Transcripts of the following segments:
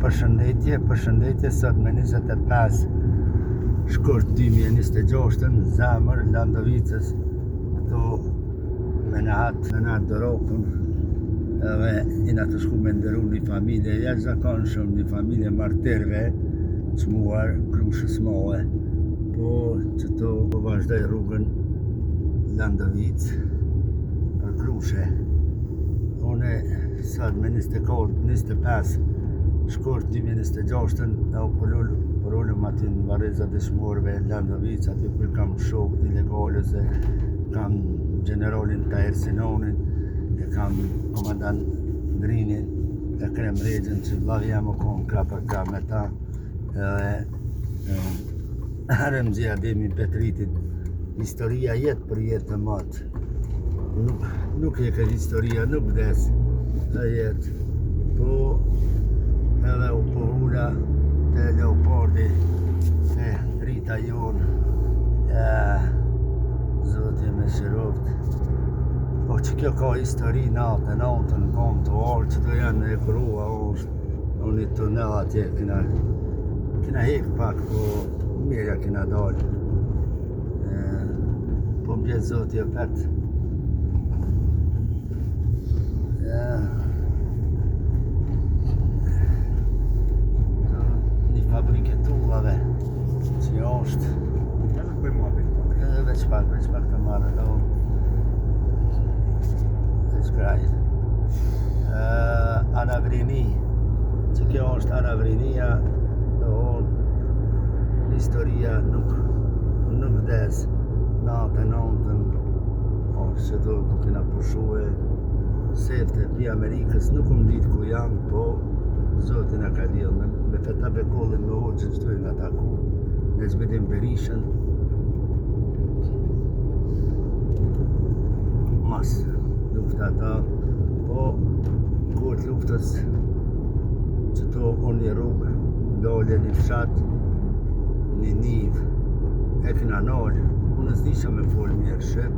Përshëndetje, sot me 25 shkurt 2026 në zemër Landovicës, këtu me nahat Dorokun, edhe jena të shku me ndëru një familje jashtëzakonshëm, një familje martirëve çmuar Krushës Mohe, po që tu po vazhdoj rrugën Landovicë për Krushe. Une sot me 25 shkurt 2026 e u përullëm aty në vareza dëshmorëve Landovicë, aty kur kam shok ilegale, se kam generalin Tahir Sinonin, e kam komandant Drinin, e Krem Regjën, që vllavi jam u konë ka për ka me ta, edhe Remzi Ademi Petritit. Historia jetë për jetë të matë, nuk e këtë historia, nuk vdes të jetë, po edhe u pohula të Leopardi, të drita jonë, Zoti me shiroft. Po që kjo ka histori natën kom të orë, që do janë e krua është, në një tunel atje, kina hek pak, po mirja kina dalë. Po mbjet Zoti e petë. Një fabrike tullave, që është. Veç pak të marrë, veç kraj. Anavrini, që kjo është Anavrinia, do onë, historia nuk vdes, natën, që do kena përshue, sefte pi Amerikës, nuk më ditë ku jam, po Zotin e ka lidhë, me feta bekollin me hoqën që dojnë ataku, me zbedim Berishën, mas lufta ta, po kur luftës që to unë një rrugë, dole një fshat, një niv, e kina nalë, unë s'disha me folë mirë shqip,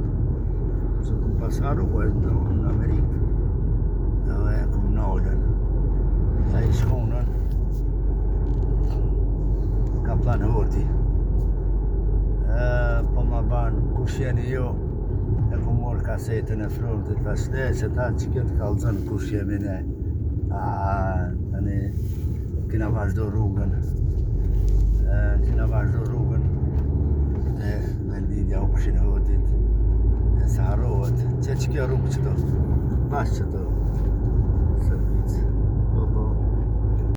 se ku pasar rrugë në Amerikë, edhe e kum nalën, e i shkonën, ka plan hoti, po ma banë, kush jeni jo, e ku morë kasetën e frontit, pashte që ta që këtë kalëzën kush jemi ne. Tani kina vazhdo rrugën, e vendinja u pëshin hotit, e sa harrohet, që kjo rrugë që do, pas që do,